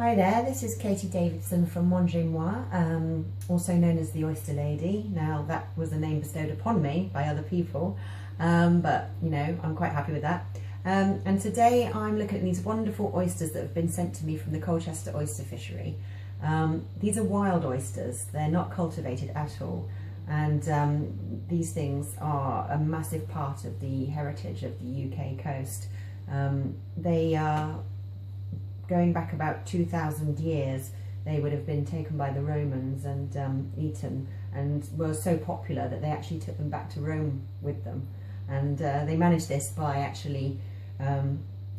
Hi there, this is Katie Davidson from Manger Moi, also known as the Oyster Lady. Now that was a name bestowed upon me by other people, but you know, I'm quite happy with that. And today I'm looking at these wonderful oysters that have been sent to me from the Colchester oyster fishery. These are wild oysters, they're not cultivated at all, and these things are a massive part of the heritage of the UK coast. They are going back about 2,000 years. They would have been taken by the Romans and eaten, and were so popular that they actually took them back to Rome with them. And they managed this by actually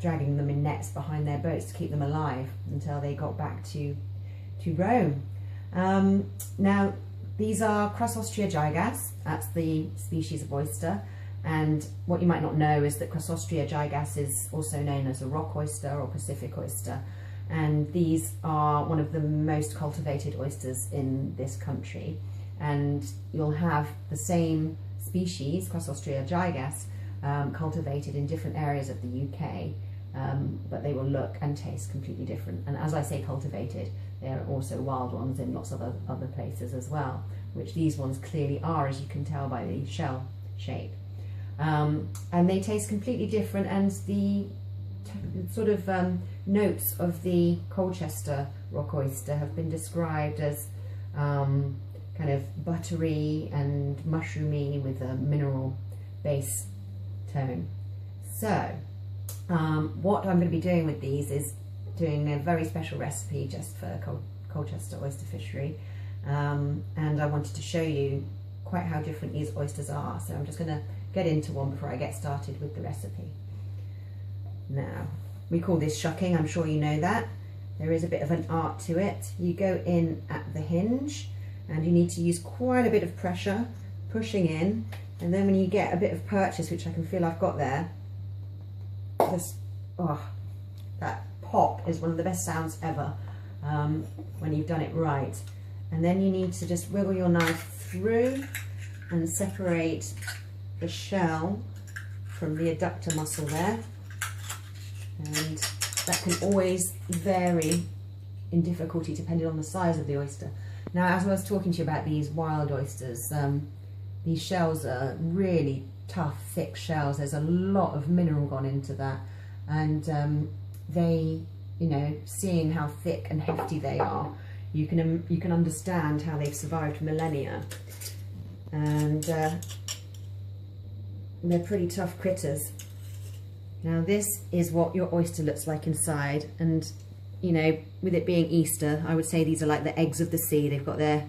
dragging them in nets behind their boats to keep them alive until they got back to Rome. Now these are Cross Austria gigas, that's the species of oyster. And what you might not know is that Cross Austria gigas is also known as a rock oyster or Pacific oyster, and these are one of the most cultivated oysters in this country. And you'll have the same species, Cross Austria gigas, cultivated in different areas of the UK, but they will look and taste completely different. And as I say cultivated, there are also wild ones in lots of other places as well, which these ones clearly are, as you can tell by the shell shape. And they taste completely different, and the sort of notes of the Colchester Rock Oyster have been described as kind of buttery and mushroomy with a mineral base tone. So what I'm going to be doing with these is doing a very special recipe just for Colchester oyster fishery, and I wanted to show you quite how different these oysters are. So I'm just going to get into one before I get started with the recipe. Now, we call this shucking, I'm sure you know that. There is a bit of an art to it. You go in at the hinge and you need to use quite a bit of pressure, pushing in, and then when you get a bit of purchase, which I can feel I've got there, just, oh, that pop is one of the best sounds ever when you've done it right. And then you need to just wiggle your knife through and separate the shell from the adductor muscle there, and that can always vary in difficulty depending on the size of the oyster. Now, as I was talking to you about these wild oysters, these shells are really tough, thick shells. There's a lot of mineral gone into that, and they, you know, seeing how thick and hefty they are, you can understand how they've survived millennia. And they're pretty tough critters. Now this is what your oyster looks like inside, and you know, with it being Easter, I would say these are like the eggs of the sea. They've got their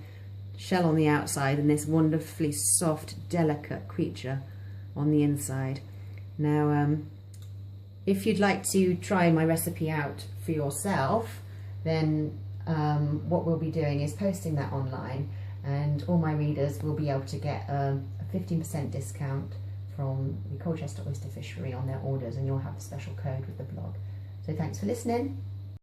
shell on the outside and this wonderfully soft, delicate creature on the inside. Now if you'd like to try my recipe out for yourself, then what we'll be doing is posting that online, and all my readers will be able to get a 15% discount from the Colchester Oyster Fishery on their orders, and you'll have a special code with the blog. So thanks for listening.